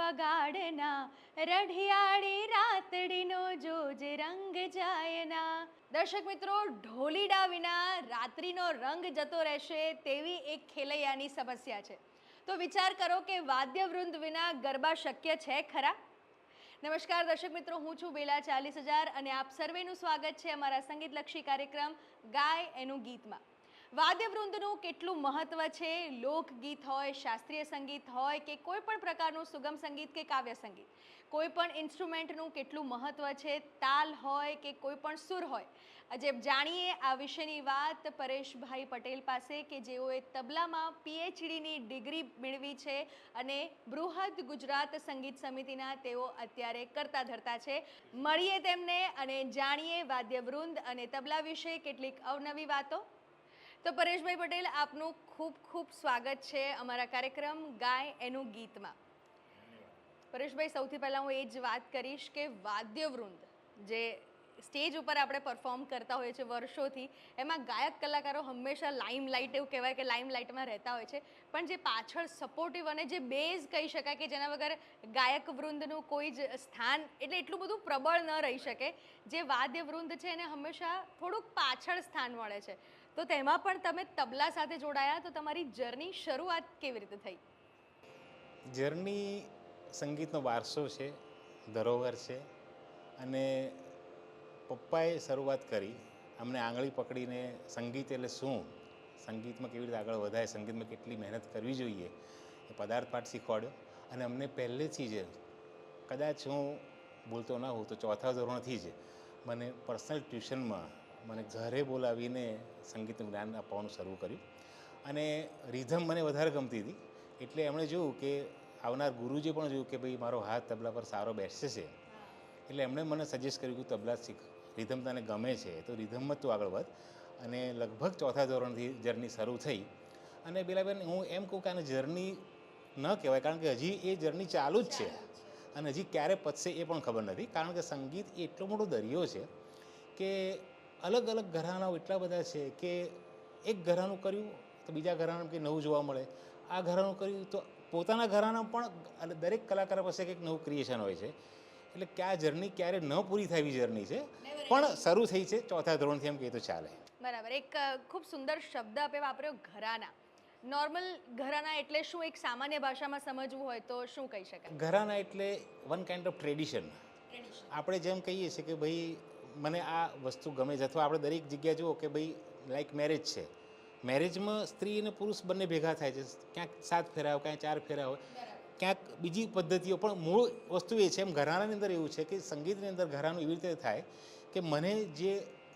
વગાડના, રઢિયાળી રાતડીનો જોજ રંગ જાયના. દર્શક મિત્રો, ઢોલીડા વિના રાત્રિનો રંગ જતો રહેશે તેવી એક ખેલૈયાની સમસ્યા છે. તો વિચાર કરો કે વાદ્યવૃંદ વિના ગરબા શક્ય છે ખરા? નમસ્કાર દર્શક મિત્રો, હું છું બેલા 40,000 અને આપ સર્વેનું સ્વાગત છે અમારા સંગીતલક્ષી કાર્યક્રમ ગાય એનું ગીતમાં. વાદ્યવૃંદનું કેટલું મહત્વ છે, લોકગીત હોય, શાસ્ત્રીય સંગીત હોય કે કોઈ પણ પ્રકારનું સુગમ સંગીત કે કાવ્ય સંગીત, કોઈ પણ ઇન્સ્ટ્રુમેન્ટનું કેટલું મહત્વ છે, તાલ હોય કે કોઈ પણ સુર હોય. આજે જાણીએ આ વિશેની વાત પરેશભાઈ પટેલ પાસે કે જેઓએ તબલામાં પીએચડીની ડિગ્રી મેળવી છે અને બૃહદ ગુજરાત સંગીત સમિતિના તેઓ અત્યારે કરતા ધરતા છે. મળીએ તેમને અને જાણીએ વાદ્યવૃંદ અને તબલા વિશે કેટલીક અવનવી વાતો. તો પરેશભાઈ પટેલ, આપનું ખૂબ ખૂબ સ્વાગત છે અમારા કાર્યક્રમ ગાય એનું ગીતમાં. પરેશભાઈ, સૌથી પહેલાં હું એ જ વાત કરીશ કે વાદ્યવૃંદ જે સ્ટેજ ઉપર આપણે પરફોર્મ કરતા હોઈએ છીએ વર્ષોથી, એમાં ગાયક કલાકારો હંમેશા લાઇમલાઇટ, એવું કહેવાય કે લાઇમલાઇટમાં રહેતા હોય છે, પણ જે પાછળ સપોર્ટિવ અને જે બેઝ કહી શકાય કે જેના વગર ગાયક વૃંદનું કોઈ જ સ્થાન એટલે એટલું બધું પ્રબળ ન રહી શકે, જે વાદ્યવૃંદ છે એને હંમેશા થોડુંક પાછળ સ્થાન મળે છે. તો તેમાં પણ તમે તબલા સાથે જોડાયા, તો તમારી જર્ની શરૂઆત કેવી રીતે થઈ? જર્ની સંગીતનો વારસો છે, ધરોહર છે અને પપ્પાએ શરૂઆત કરી. અમને આંગળી પકડીને સંગીત એટલે શું, સંગીતમાં કેવી રીતે આગળ વધાય, સંગીતમાં કેટલી મહેનત કરવી જોઈએ એ પદાર્થ પાઠ શીખવાડ્યો. અને અમને પહેલેથી જ, કદાચ હું બોલતો ના હોઉં તો ચોથા ધોરણથી જ મને પર્સનલ ટ્યુશનમાં મને ઘરે બોલાવીને સંગીતનું જ્ઞાન આપવાનું શરૂ કર્યું. અને રિધમ મને વધારે ગમતી હતી એટલે એમણે જોયું કે આવનાર ગુરુજી પણ જોયું કે ભાઈ મારો હાથ તબલા પર સારો બેસે છે, એટલે એમણે મને સજેસ્ટ કર્યું કે તબલા શીખ, રિધમ તને ગમે છે તો રિધમમાં તું આગળ વધ. અને લગભગ ચોથા ધોરણથી જર્ની શરૂ થઈ. અને બેલાબેન, હું એમ કહું કે આને જર્ની ન કહેવાય, કારણ કે હજી એ જર્ની ચાલુ જ છે અને હજી ક્યારે પતશે એ પણ ખબર નથી. કારણ કે સંગીત એ એટલો મોટો દરિયો છે કે અલગ અલગ ઘરાનાઓ એટલા બધા છે કે એક ઘરાનું કર્યું તો બીજા ઘરાનામાં કંઈ નવું જોવા મળે, આ ઘરાનું કર્યું તો પોતાના ઘરાના પણ દરેક કલાકાર પાસે કંઈક નવું ક્રિએશન હોય છે. એટલે કે આ જર્ની ક્યારે ન પૂરી થાય એવી જર્ની છે, પણ શરૂ થઈ છે ચોથા ધોરણથી, એમ કહે તો ચાલે. બરાબર. એક ખૂબ સુંદર શબ્દ આપે વાપર્યો, ઘરાના. નોર્મલ ઘરાના એટલે શું? એક સામાન્ય ભાષામાં સમજવું હોય તો શું કહી શકાય? ઘરાના એટલે વન કાઇન્ડ ઓફ ટ્રેડિશન. આપણે જેમ કહીએ છીએ કે ભાઈ મને આ વસ્તુ ગમે છે, અથવા આપણે દરેક જગ્યાએ જુઓ કે ભાઈ લાઈક મેરેજ છે, મેરેજમાં સ્ત્રી અને પુરુષ બંને ભેગા થાય છે, ક્યાંક 7 ફેરા હોય, ક્યાંક 4 ફેરા હોય, ક્યાંક બીજી પદ્ધતિઓ, પણ મૂળ વસ્તુ એ છે. એમ ઘરાનાની અંદર એવું છે કે સંગીતની અંદર ઘરાનું એવી રીતે થાય કે મને જે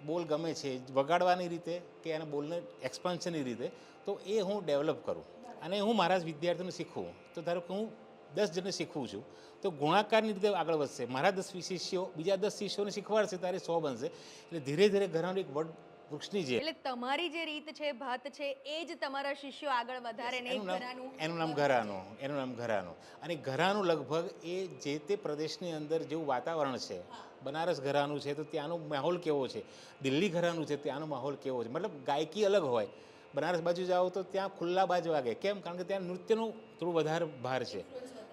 બોલ ગમે છે વગાડવાની રીતે કે એના બોલને એક્સપાન્શનની રીતે, તો એ હું ડેવલપ કરું અને હું મારા જ વિદ્યાર્થીઓને શીખવું. તો ધારો કે હું 10 જણને શીખવું છું તો ગુણાકારની રીતે આગળ વધશે. મારા 10 શિષ્યો બીજા 10 શિષ્યોને શીખવાડશે ત્યારે 100 બનશે. એટલે ધીરે ધીરે ઘરાનું એક વડ વૃક્ષની જેમ. એટલે તમારી જે રીત છે, ભાત છે, એ જ તમારા શિષ્યો આગળ વધારે ને ઘરાનું, એનું નામ ઘરાનું, એનું નામ ઘરાનું. અને ઘરાનું લગભગ એ જે તે પ્રદેશની અંદર જેવું વાતાવરણ છે, બનારસ ઘરાનું છે તો ત્યાંનો માહોલ કેવો છે, દિલ્હી ઘરાનું છે ત્યાંનો માહોલ કેવો છે, મતલબ ગાયકી અલગ હોય. બનારસ બાજુ જાઓ તો ત્યાં ખુલ્લા બાજ વાગે, કેમ? કારણ કે ત્યાં નૃત્યનું થોડું વધારે ભાર છે,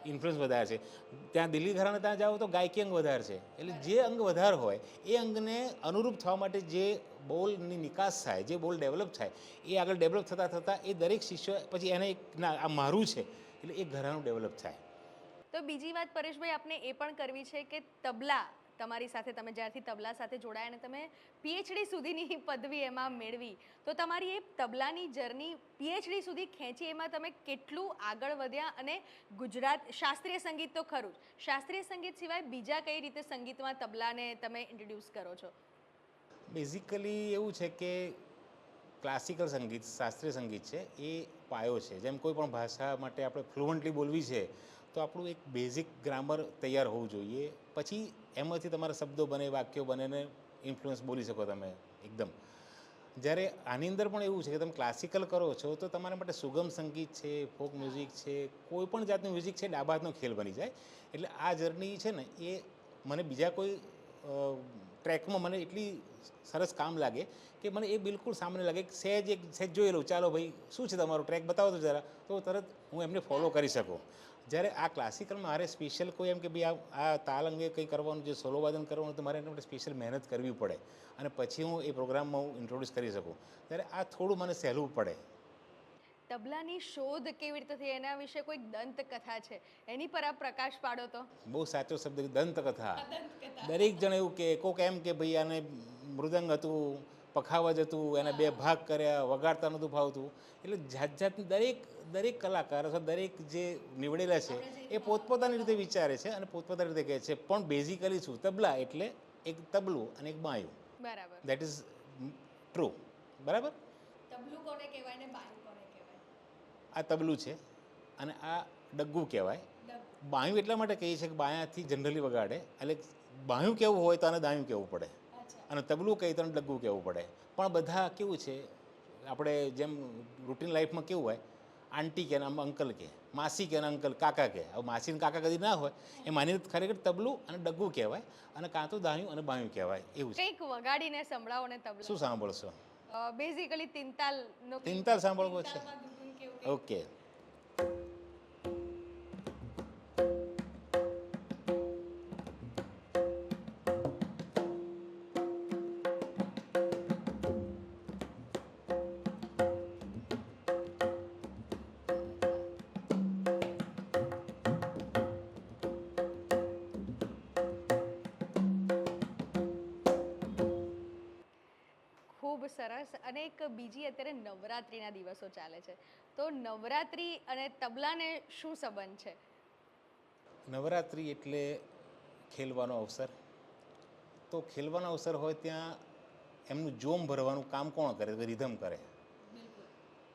ઇન્ફ્લુઅન્સ વધારે છે. ત્યાં દિલ્હી ઘરાના ત્યાં જાઓ તો ગાયકી અંગ વધારે છે. એટલે જે અંગ વધારે હોય એ અંગને અનુરૂપ થવા માટે જે બોલની નિકાસ થાય, જે બોલ ડેવલપ થાય, એ આગળ ડેવલપ થતાં થતાં એ દરેક શિષ્ય પછી એને એક ના આ મારું છે એટલે એ ઘરાનું ડેવલપ થાય. તો બીજી વાત પરેશભાઈ આપણે એ પણ કરવી છે કે તબલા, તમારી સાથે તમે જ્યારથી તબલા સાથે જોડાયા અને તમે પીએચડી સુધીની પદવી એમાં મેળવી, તો તમારી એ તબલાની જર્ની પીએચડી સુધી ખેંચી, એમાં તમે કેટલું આગળ વધ્યા? અને ગુજરાત શાસ્ત્રીય સંગીત તો ખરું જ, શાસ્ત્રીય સંગીત સિવાય બીજા કઈ રીતે સંગીતમાં તબલાને તમે ઇન્ટ્રોડ્યુસ કરો છો? બેઝિકલી એવું છે કે ક્લાસિકલ સંગીત, શાસ્ત્રીય સંગીત છે એ પાયો છે. જેમ કોઈ પણ ભાષા માટે આપણે ફ્લુઅન્ટલી બોલવી છે તો આપણું એક બેઝિક ગ્રામર તૈયાર હોવું જોઈએ. પછી એમાંથી તમારા શબ્દો બને, વાક્યો બને ને ઇન્ફ્લુઅન્સ બોલી શકો તમે એકદમ. જ્યારે આની અંદર પણ એવું છે કે તમે ક્લાસિકલ કરો છો તો તમારા માટે સુગમ સંગીત છે, ફોક મ્યુઝિક છે, કોઈ પણ જાતનું મ્યુઝિક છે, ડાબા હાથનો ખેલ બની જાય. એટલે આ જર્ની છે ને એ મને બીજા કોઈ ટ્રેકમાં મને એટલી સરસ કામ લાગે કે મને એ બિલકુલ સામાન્ય લાગે. સહેજ જોઈ લઉં, ચાલો ભાઈ શું છે તમારો ટ્રેક બતાવો તો જરા, તો તરત હું એમને ફોલો કરી શકું. જ્યારે આ ક્લાસિકલ મારે સ્પેશિયલ કોઈ એમ કે ભાઈ આ તાલ અંગે કંઈ કરવાનું છે, સોલો વાદન કરવાનું, તો મારે એના માટે સ્પેશિયલ મહેનત કરવી પડે અને પછી હું એ પ્રોગ્રામમાં હું ઇન્ટ્રોડ્યુસ કરી શકું. ત્યારે આ થોડું મને સહેલું પડે. તબલાની શોધ કેવી રીતે થઈ એના વિશે કોઈ દંતકથા છે, એની પર આપ પ્રકાશ પાડો તો. બહુ સાચો શબ્દ દંતકથા. દરેક જણ એવું કે કોક એમ કે ભાઈ આને મૃદંગ હતું, પખાવજ હતું, એને 2 ભાગ કર્યા, વગાડતા નહોતું ફાવતું. એટલે જાત જાતની દરેક કલાકાર અથવા દરેક જે નીવડેલા છે એ પોતપોતાની રીતે વિચારે છે અને પોતપોતાની રીતે કહે છે. પણ બેઝિકલી શું, તબલા એટલે એક તબલું અને એક બાયું. બરાબર. That is true. બરાબર. તબલું કોને કહેવાય ને બાયું કોને કહેવાય? આ તબલું છે અને આ ડગ્ગું કહેવાય. બાયું એટલા માટે કહીએ છીએ કે બાયાથી જનરલી વગાડે, એટલે બાયું કહેવું હોય તો આને દાયું કહેવું પડે અને તબલું કહી તો ડગ્ગું કહેવું પડે. પણ બધા કેવું છે, આપણે જેમ રૂટીન લાઈફમાં કેવું હોય, આંટી કે આમ અંકલ કે, માસી કે અંકલ, કાકા કે. હવે માસી ને કાકા કદી ના હોય, એ માની ખરેખર તબલું અને ડગ્ગું કહેવાય અને કાં તો દાયું અને બાયું કહેવાય. એવું છે. કંઈક વગાડીને સંભળાવો ને તબલા. શું સાંભળશો? બેઝિકલી તિંતાલ નો. તિંતાલ સાંભળવો છે? ઓકે. ખૂબ સરસ. અને એક બીજી અત્યારે નવરાત્રિના દિવસો ચાલે છે, તો નવરાત્રિ અને તબલાને શું સંબંધ છે? નવરાત્રિ એટલે ખેલવાનો અવસર. તો ખેલવાનો અવસર હોય ત્યાં એમનું જોમ ભરવાનું કામ કોણ કરે? રિધમ કરે.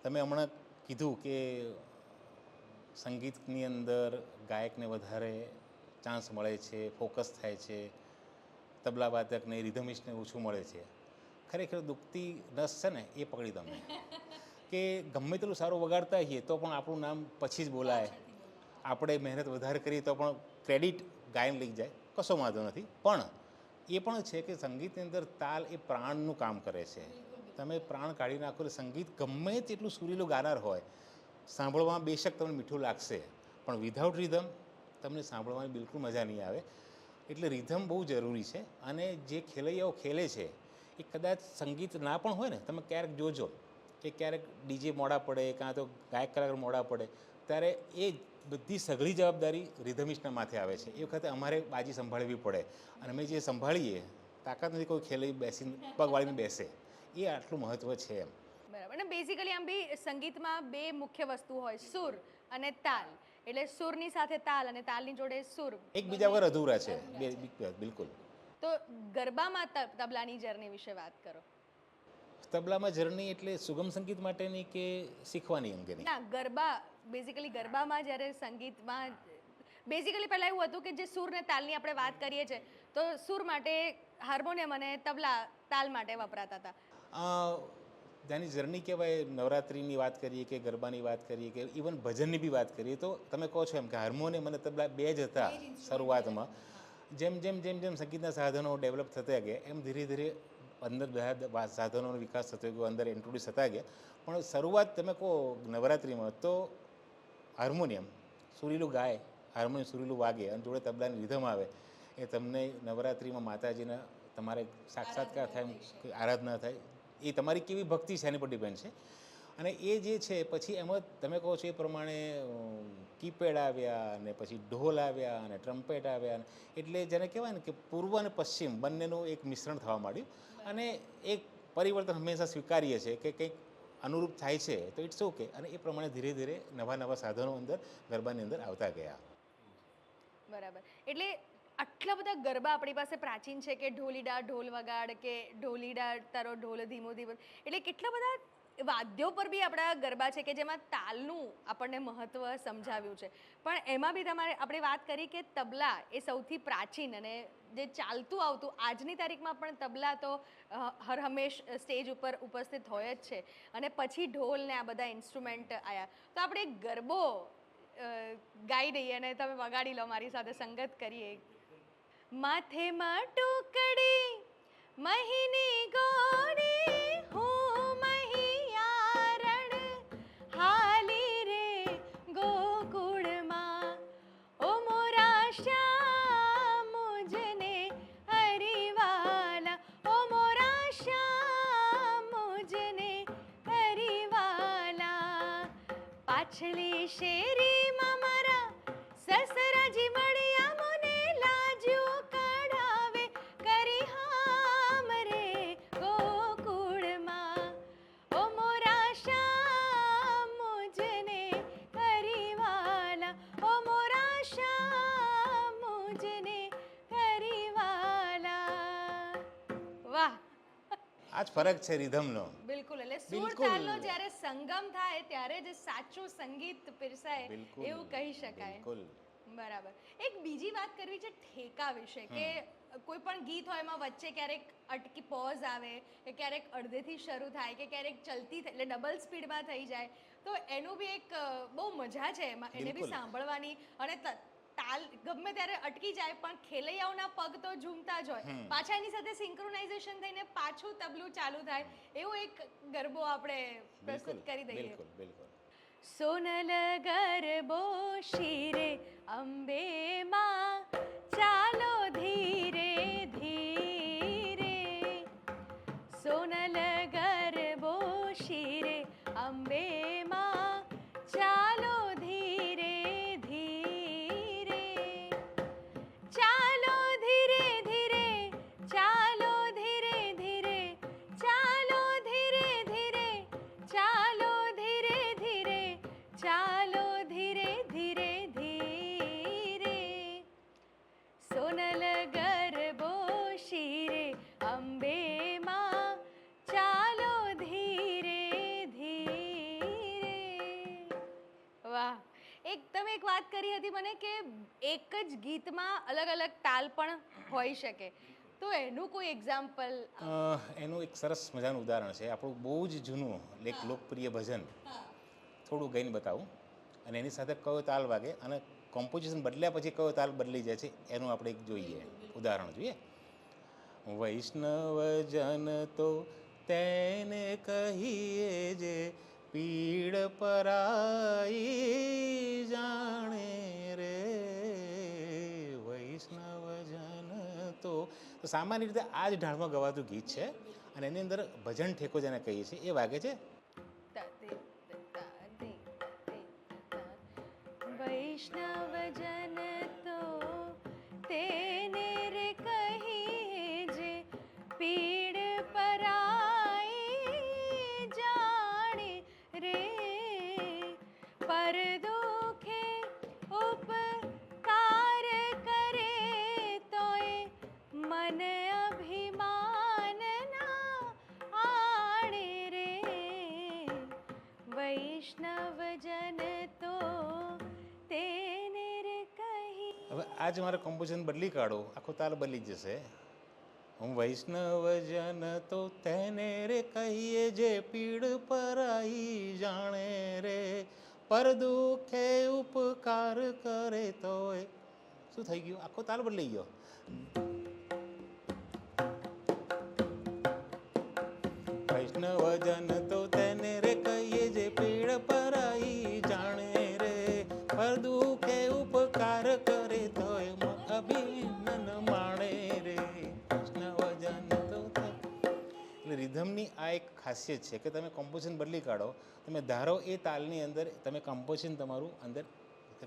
તમે હમણાં કીધું કે સંગીતની અંદર ગાયકને વધારે ચાન્સ મળે છે, ફોકસ થાય છે, તબલા વાદકને રિધમિસ્ટને ઓછું મળે છે. ખરેખર દુખતી નસ છે ને એ પકડી તમે કે ગમે તેટલું સારું વગાડતા હોઈએ તો પણ આપણું નામ પછી જ બોલાય. આપણે મહેનત વધારે કરીએ તો પણ ક્રેડિટ ગાયન લઈ જાય, કશો વાંધો નથી. પણ એ પણ છે કે સંગીતની અંદર તાલ એ પ્રાણનું કામ કરે છે. તમે પ્રાણ કાઢી નાખો એટલે સંગીત ગમે તેટલું સુરીલું ગાનાર હોય, સાંભળવામાં બેશક તમને મીઠું લાગશે, પણ વિધાઉટ રિધમ તમને સાંભળવાની બિલકુલ મજા નહીં આવે. એટલે રિધમ બહુ જરૂરી છે. અને જે ખેલૈયાઓ ખેલે છે એ કદાચ સંગીત ના પણ હોય ને, તમે ક્યારેક જોજો કે ક્યારેક ડીજે મોડા પડે, કાં તો ગાયક કલાકાર મોડા પડે, ત્યારે એ બધી સઘળી જવાબદારી રિધમિસ્ટના માથે આવે છે. એ વખતે અમારે બાજી સંભાળવી પડે અને અમે જે સંભાળીએ, તાકાત નથી કોઈ ખેલૈ બેસીને પગ વાળીને બેસે. એ આટલું મહત્ત્વ છે એમ. બરાબર. અને બેઝિકલી આમ બી સંગીતમાં 2 મુખ્ય વસ્તુ હોય, સુર અને તાલ. એટલે સુરની સાથે તાલ અને તાલની જોડે સુર એકબીજા વગર અધૂરા છે. બિલકુલ. તો ગરબામાં તબલાની જર્ની વિશે વાત કરો. તબલામાં જર્ની એટલે સુગમ સંગીત માટેની કે શીખવાની અંગેની? ના, ગરબા બેઝિકલી ગરબામાં જ્યારે સંગીતમાં બેઝિકલી પહેલાં એવું હતું કે જે સુર ને તાલની આપણે વાત કરીએ છીએ, તો સુર માટે હાર્મોનિયમ અને તબલા તાલ માટે વપરાતા હતા. ત્યાંની જર્ની કહેવાય. નવરાત્રિની વાત કરીએ કે ગરબાની વાત કરીએ કે ઇવન ભજનની બી વાત કરીએ, તો તમે કહો છો એમ કે હાર્મોનિયમ અને તબલા 2 જ હતા શરૂઆતમાં. જેમ જેમ જેમ જેમ સંગીતના સાધનો ડેવલપ થતા ગયા, એમ ધીરે ધીરે અંદર બધા સાધનોનો વિકાસ થતો ગયો, અંદર ઇન્ટ્રોડ્યુસ થતા ગયા. પણ શરૂઆત તમે કહો નવરાત્રિમાં તો હાર્મોનિયમ સુરીલું ગાય, હાર્મોનિયમ સુરીલું વાગે અને જોડે તબલાની રિધમ આવે, એ તમને નવરાત્રિમાં માતાજીના તમારે સાક્ષાત્કાર થાય, આરાધના થાય. એ તમારી કેવી ભક્તિ છે એની પર ડિપેન્ડ છે. અને એ જે છે પછી એમાં તમે કહો છો એ પ્રમાણે કીપેડ આવ્યા અને પછી ઢોલ આવ્યા અને ટ્રમ્પેટ આવ્યા. એટલે જેને કહેવાય ને કે પૂર્વ અને પશ્ચિમ બંનેનું એક મિશ્રણ થવા માંડ્યું. અને એક પરિવર્તન હંમેશા સ્વીકારીએ છીએ કે કંઈક અનુરૂપ થાય છે તો ઇટ્સ ઓકે. અને એ પ્રમાણે ધીરે ધીરે નવા નવા સાધનો અંદર ગરબાની અંદર આવતા ગયા. બરાબર. એટલે આટલા બધા ગરબા આપણી પાસે પ્રાચીન છે કે ઢોલીડા ઢોલ વગાડ કે ઢોલીડા તારો ઢોલ ધીમો ધીમો, એટલે કેટલા બધા વાદ્યો પર બી આપણા ગરબા છે કે જેમાં તાલનું આપણને મહત્ત્વ સમજાવ્યું છે. પણ એમાં બી તમારે આપણે વાત કરી કે તબલા એ સૌથી પ્રાચીન અને જે ચાલતું આવતું, આજની તારીખમાં પણ તબલા તો હર હંમેશ સ્ટેજ ઉપર ઉપસ્થિત હોય જ છે. અને પછી ઢોલ ને આ બધા ઇન્સ્ટ્રુમેન્ટ આવ્યા. તો આપણે ગરબો ગાઈ દઈએ અને તમે વગાડી લો મારી સાથે, સંગત કરીએ. માથે માં ટુકડી મહિની ગોરી હું મહિયારણ હાલી રે ગોકુળમાં પાછલી શેરીમાં મારા સસરાજી મળ્યા મને લાજ્યું કઢાવે કરી હામ રે ગોકુળમાં ઓ મોરા શ્યામ મુજને કરીવાલા ઓ મોરા શ્યામ મુજને કરીવાલા. વાહ, આ જ ફરક છે રિધમનો. બિલકુલ. એટલે સુર બિલકુલ. તાલનો જ્યારે સંગમ થાય ત્યારે જ સાચું સંગીત પીરસાય બિલકુલ, એવું કહી શકાય. બિલકુલ. બરાબર. એક બીજી વાત કરવી છે ઠેકા વિશે કે કોઈ પણ ગીત હોય એમાં વચ્ચે ક્યારેક અટકી પોઝ આવે કે ક્યારેક અડધેથી શરૂ થાય કે ક્યારેક ચલતી એટલે ડબલ સ્પીડમાં થઈ જાય તો એનું બી એક બહુ મજા છે એમાં, એને બી બિલકુલ. સાંભળવાની. અને તાલ ગમે ત્યારે અટકી જાય પણ ખેલૈયાઓના પગ તો ઝૂમતા જ હોય, પાછા એની સાથે સિંક્રોનાઇઝેશન થઈને પાછું તબલું ચાલુ થાય, એવો એક ગરબો આપણે પ્રસ્તુત કરી દઈએ. બિલકુલ, બિલકુલ. સોનલ ગરબો શિરે અંબે માં ચાલો ધીરે ધીરે, સોનલ ગરબો શિરે અંબે માં ચાલો ધીરે ધીરે, ચાલો ધીરે ધીરે, ચાલો ધીરે ધીરે, ચાલો ધીરે ધીરે, ચાલો ધીરે ધીરે, ચાલો ધીરે ધીરે ધીરે, સોનલ ગરબો શિરે અંબે માં ચાલો ધીરે ધીરે. વાહ. તમે એક વાત કરી હતી મને કે એક જ ગીતમાં અલગ અલગ તાલ પણ હોઈ શકે, તો એનું કોઈ એક્ઝામ્પલ? એનું એક સરસ મજાનું ઉદાહરણ છે. આપણું બહુ જ જૂનું એક લોકપ્રિય ભજન થોડું ગાઈને બતાવું અને એની સાથે કયો તાલ વાગે અને કોમ્પોઝિશન બદલ્યા પછી કયો તાલ બદલી જાય છે એનું આપણે એક જોઈએ, ઉદાહરણ જોઈએ. વૈષ્ણવજન તો તેને કહીએ જે પીડ પરાઈ જાણે રે, વૈષ્ણવજન તો સામાન્ય રીતે આ જ ઢાળમાં ગવાતું ગીત છે અને એની અંદર ભજન ઠેકો જેને કહીએ છીએ એ વાગે છે. વૈષ્ણવજન તો તેને રે કહીએ જે પીડ પરાઈ જાણે રે, પર દુખે ઉપકાર કરે તોય મન અભિમાન ના આણે રે, વૈષ્ણવજન તો તેને રે કહી. હવે આજ મારે કોમ્પોઝિશન બદલી કાઢો, આખો તાલ બદલી જશે. હું વૈષ્ણવજન તો તેને રે કહીએ જે પીડ પરાઈ જાણે રે, પર દુખે ઉપકાર કરે તોય. શું થઈ ગયું? આખો તાલ બદલાઈ ગયો. વૈષ્ણવજન તો તેને રે કહીએ જે પીડ પરાઈ જાણે રે, પર દુખે ઉપકાર કરે તોય અભિનંદન માણે રે, વૈષ્ણવજન તો. એટલે રિધમની આ એક ખાસિયત છે કે તમે કોમ્પોઝિશન બદલી કાઢો, તમે ધારો એ તાલની અંદર તમે કોમ્પોઝિશન તમારું અંદર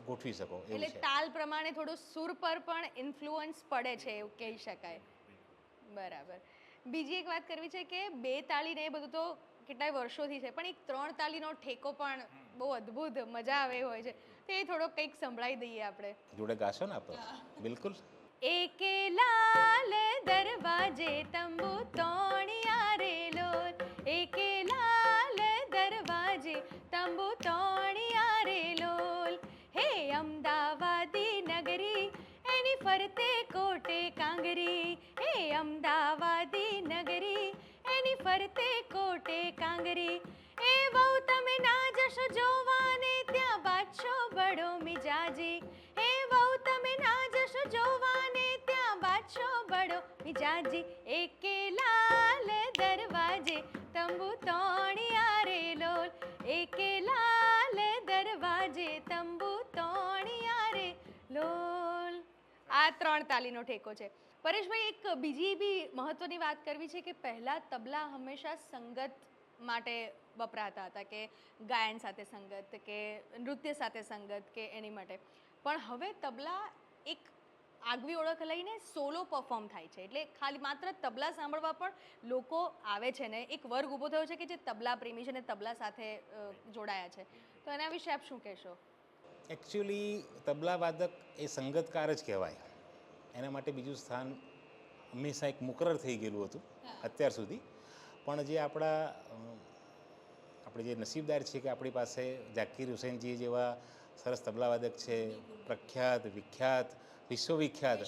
ગોઠવી શકો એવું એટલે છે. તાલ પ્રમાણે થોડું સુર પર પણ ઇન્ફ્લુઅન્સ પડે છે એવું કહી શકાય. બરાબર. બીજી એક વાત કરવી છે કે બે તાળી ને એ બધું તો કેટલાય વર્ષોથી છે, પણ એક ત્રણ તાળીનો ઠેકો પણ બહુ અદ્ભુત મજા આવે હોય છે, તો એ થોડો કંઈક સંભળાવી દઈએ આપણે. જોડે ગાશો ને આપણે? બિલકુલ. એકે લાલ દરવાજે તંબુ તોણિયા રે લોલ, એકે લાલ દરવાજે તંબુ તોણિયા રે લોલ, હે અમદાવાદી નગરી એની ફરતે કોટે કાંગરી, હે અમદાવાદી નગરી એની ફરતે કોટે કાંગરી, એ બહુ તમે ના જશો જોવાને ત્યાં બાદશો બડો મિજાજી, એ બહુ તમે ના જશો જોવાને ત્યાં બાદશો બડો મિજાજી, એકે લાલ દરવાજે તંબુ તોણિયા રે લોલ, એકે લાલ દરવાજે તંબુ તોણિયા રે લોલ. આ ત્રણ તાલીનો ઠેકો છે. પરેશભાઈ, એક બીજી બી મહત્વની વાત કરવી છે કે પહેલા તબલા હંમેશા સંગત માટે વપરાતા હતા કે ગાયન સાથે સંગત કે નૃત્ય સાથે સંગત કે એની માટે. પણ હવે તબલા એક આગવી ઓળખ લઈને સોલો પરફોર્મ થાય છે, એટલે ખાલી માત્ર તબલા સાંભળવા પણ લોકો આવે છે ને એક વર્ગ ઊભો થયો છે કે જે તબલા પ્રેમી છે ને તબલા સાથે જોડાયા છે. તો એના વિશે આપ શું કહેશો? એકચ્યુઅલી તબલા વાદક એ સંગતકાર જ કહેવાય. એના માટે બીજું સ્થાન હંમેશા એક મુકરર થઈ ગયેલું હતું અત્યાર સુધી. પણ જે આપણે જે નસીબદાર છીએ કે આપણી પાસે ઝાકીર હુસૈનજી જેવા સરસ તબલાવાદક છે, પ્રખ્યાત, વિખ્યાત, વિશ્વવિખ્યાત.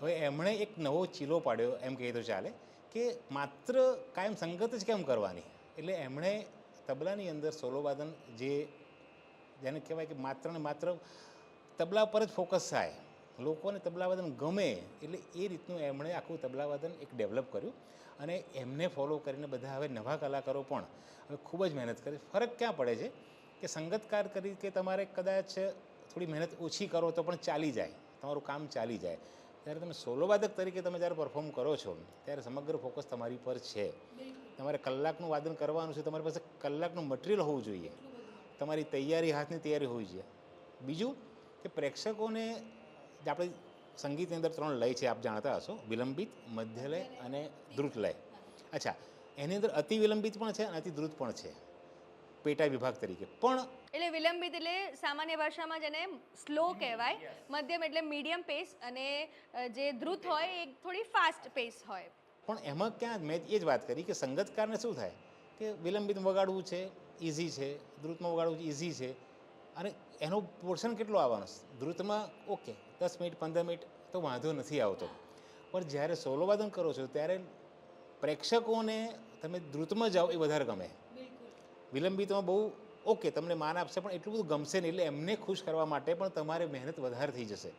હવે એમણે એક નવો ચીલો પાડ્યો એમ કહીએ તો ચાલે કે માત્ર કાયમ સંગત જ કેમ કરવાની. એટલે એમણે તબલાની અંદર સોલો વાદન જેને કહેવાય કે માત્ર ને માત્ર તબલા પર જ ફોકસ થાય, લોકોને તબલાવાદન ગમે, એટલે એ રીતનું એમણે આખું તબલાવાદન એક ડેવલપ કર્યું. અને એમને ફોલો કરીને બધા હવે નવા કલાકારો પણ હવે ખૂબ જ મહેનત કરે. ફરક ક્યાં પડે છે કે સંગતકાર તરીકે તમારે કદાચ થોડી મહેનત ઓછી કરો તો પણ ચાલી જાય, તમારું કામ ચાલી જાય. જ્યારે તમે સોલો વાદક તરીકે તમે જ્યારે પરફોર્મ કરો છો ત્યારે સમગ્ર ફોકસ તમારી પર છે. તમારે કલાકનું વાદન કરવાનું છે, તમારી પાસે કલાકનું મટીરિયલ હોવું જોઈએ, તમારી તૈયારી, હાથની તૈયારી હોવી જોઈએ. બીજું કે પ્રેક્ષકોને આપણે સંગીતની અંદર 3 લય છે, આપ જાણતા હશો, વિલંબિત, મધ્ય લય અને દ્રુત લય. અચ્છા, એની અંદર અતિ વિલંબિત પણ છે અને અતિ દ્રુત પણ છે, પેટા વિભાગ તરીકે. પણ એટલે વિલંબિત એટલે સામાન્ય ભાષામાં જેને સ્લો કહેવાય, મધ્યમ એટલે મીડિયમ પેસ, અને જે દ્રુત હોય એ થોડી ફાસ્ટ પેસ હોય. પણ એમાં ક્યાં મેં એ જ વાત કરી કે સંગતકારને શું થાય કે વિલંબિત વગાડવું છે ઇઝી છે, દ્રુતમાં વગાડવું ઇઝી છે, અને એનો પોર્શન કેટલો આવવાનો? દ્રુતમાં ઓકે 10 મિનિટ 15 મિનિટ તો વાંધો નથી આવતો. પણ જ્યારે સોલો વાદન કરો છો ત્યારે પ્રેક્ષકોને તમે દ્રુતમાં જાઓ એ વધારે ગમે. વિલંબિતમાં બહુ ઓકે તમને માન આપશે પણ એટલું બધું ગમશે નહીં. એટલે એમને ખુશ કરવા માટે પણ તમારે મહેનત વધારે થઈ જશે,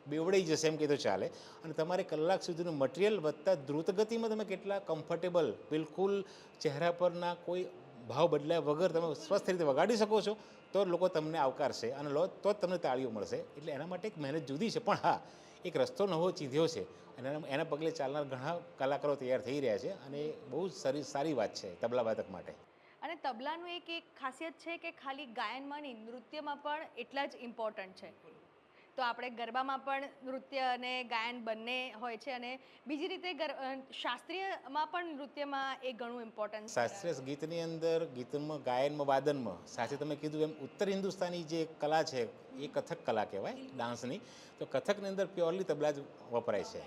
બેવડાઈ જશે એમ કીધું ચાલે. અને તમારે કલાક સુધીનું મટીરિયલ વધતા દ્રુત ગતિમાં તમે કેટલા કમ્ફર્ટેબલ, બિલકુલ ચહેરા પરના કોઈ ભાવ બદલાયા વગર તમે સ્વસ્થ રીતે વગાડી શકો છો તો લોકો તમને આવકારશે અને તો જ તમને તાળીઓ મળશે. એટલે એના માટે એક મહેનત જુદી છે. પણ હા, એક રસ્તો નવો ચીંધ્યો છે અને એના પગલે ચાલનાર ઘણા કલાકારો તૈયાર થઈ રહ્યા છે અને બહુ સારી વાત છે તબલા વાદક માટે. અને તબલાનું એક ખાસિયત છે કે ખાલી ગાયનમાં નહીં, નૃત્યમાં પણ એટલા જ ઇમ્પોર્ટન્ટ છે. તો આપણે ગરબામાં પણ નૃત્ય અને ગાયન બંને હોય છે, અને બીજી રીતે શાસ્ત્રીયમાં પણ નૃત્યમાં એ ઘણું ઇમ્પોર્ટન્ટ છે. શાસ્ત્રીય ગીતની અંદર, ગીતમાં, ગાયનમાં, વાદનમાં સાથે તમે કીધું એમ ઉત્તર હિન્દુસ્તાની જે કલા છે એ કથક કલા કહેવાય ડાન્સની. તો કથકની અંદર પ્યોરલી તબલા જ વપરાય છે,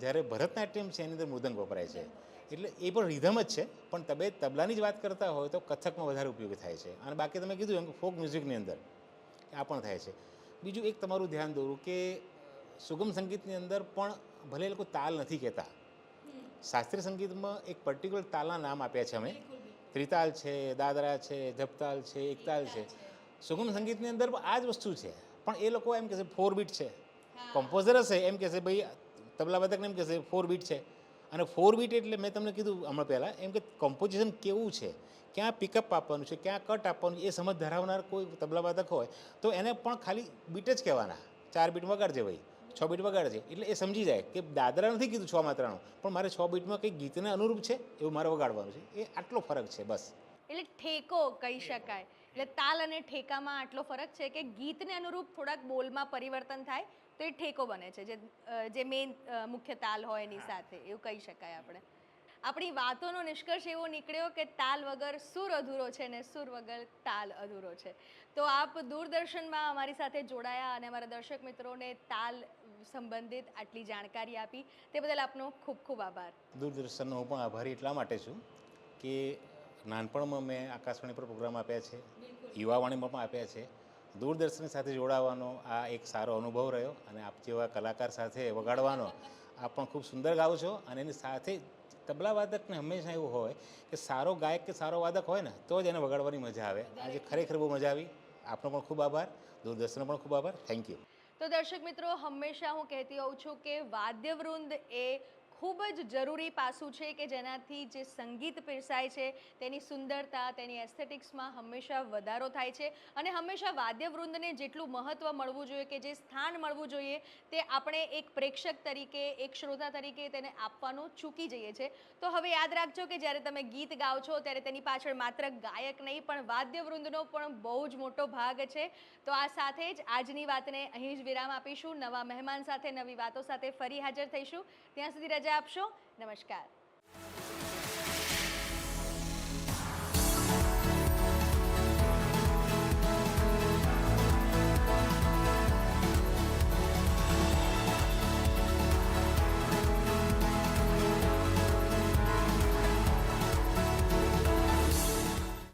જ્યારે ભરતનાટ્યમ છે એની અંદર મૃદંગ વપરાય છે. એટલે એ પણ રિધમ જ છે, પણ તમે તબલાની જ વાત કરતા હોય તો કથકમાં વધારે ઉપયોગી થાય છે. અને બાકી તમે કીધું એમ કે ફોક મ્યુઝિકની અંદર આ પણ થાય છે. બીજું એક તમારું ધ્યાન દોરું કે સુગમ સંગીતની અંદર પણ ભલે એ લોકો તાલ નથી કહેતા, શાસ્ત્રીય સંગીતમાં એક પર્ટિક્યુલર તાલના નામ આપ્યા છે અમે. ત્રિતાલ છે, દાદરા છે, જપતાલ છે, એકતાલ છે. સુગમ સંગીતની અંદર આ જ વસ્તુ છે, પણ એ લોકો એમ કહેશે 4 બીટ છે. કમ્પોઝર હશે એમ કહેશે ભાઈ તબલા વાદકને એમ કહેશે 4 બીટ છે. અને 4 બીટ એટલે મેં તમને કીધું હમણાં પહેલાં એમ કે કમ્પોઝિશન કેવું છે, ક્યાં પિકઅપ આપવાનું છે, ક્યાં કટ આપવાનું, એ સમજ ધરાવનાર કોઈ તબલા વાદક હોય તો એને પણ ખાલી બીટ જ કહેવાના. 4 બીટ વગાડજે ભાઈ, 6 બીટ વગાડજે, એટલે એ સમજી જાય કે દાદરા નથી કીધું 6 માત્રાનું, પણ મારે 6 બીટમાં કંઈક ગીતને અનુરૂપ છે એવું મારે વગાડવાનું છે. એ આટલો ફરક છે બસ. એટલે ઠેકો કહી શકાય. એટલે તાલ અને ઠેકામાં આટલો ફરક છે કે ગીતને અનુરૂપ થોડાક બોલમાં પરિવર્તન થાય તો એ ઠેકો બને છે, જે મેઇન મુખ્ય તાલ હોય એની સાથે, એવું કહી શકાય આપણે. આપણી વાતોનો નિષ્કર્ષ એવો નીકળ્યો કે તાલ વગર સુર અધૂરો છે ને સુર વગર તાલ અધૂરો છે. તો આપ દૂરદર્શનમાં અમારી સાથે જોડાયા અને અમારા દર્શક મિત્રોને તાલ સંબંધિત આટલી જાણકારી આપી તે બદલ આપનો ખૂબ ખૂબ આભાર. દૂરદર્શનનો હું પણ આભારી એટલા માટે છું કે નાનપણમાં મેં આકાશવાણી પર પ્રોગ્રામ આપ્યા છે, યુવાવાણીમાં પણ આપ્યા છે. દૂરદર્શન સાથે જોડાવાનો આ એક સારો અનુભવ રહ્યો અને આપ જેવા કલાકાર સાથે વગાડવાનો આપ પણ ખૂબ સુંદર ગાઓ છો. અને એની સાથે તબલા વાદકને હંમેશા એવું હોય કે સારો ગાયક કે સારો વાદક હોય ને તો જ એને વગાડવાની મજા આવે. આજે ખરેખર બહુ મજા આવી. આપનો પણ ખૂબ આભાર, દૂરદર્શનનો પણ ખૂબ આભાર. Thank you. તો દર્શક મિત્રો, હંમેશા હું કહેતી હોઉં છું કે વાદ્યવૃંદ એ ખૂબ જ જરૂરી પાસું છે કે જેનાથી જે સંગીત પીરસાય છે તેની સુંદરતા, તેની એસ્થેટિક્સમાં હંમેશા વધારો થાય છે અને હંમેશા વાદ્યવૃંદને જેટલું મહત્ત્વ મળવું જોઈએ, કે જે સ્થાન મળવું જોઈએ, તે આપણે એક પ્રેક્ષક તરીકે, એક શ્રોતા તરીકે તેને આપવાનું ચૂકી જઈએ છીએ. તો હવે યાદ રાખજો કે જ્યારે તમે ગીત ગાઓ છો ત્યારે તેની પાછળ માત્ર ગાયક નહીં પણ વાદ્યવૃંદનો પણ બહુ જ મોટો ભાગ છે. તો આ સાથે જ આજની વાતને અહીં જ વિરામ આપીશું. નવા મહેમાન સાથે, નવી વાતો સાથે ફરી હાજર થઈશું. ત્યાં સુધી રજા આપશો. નમસ્કાર.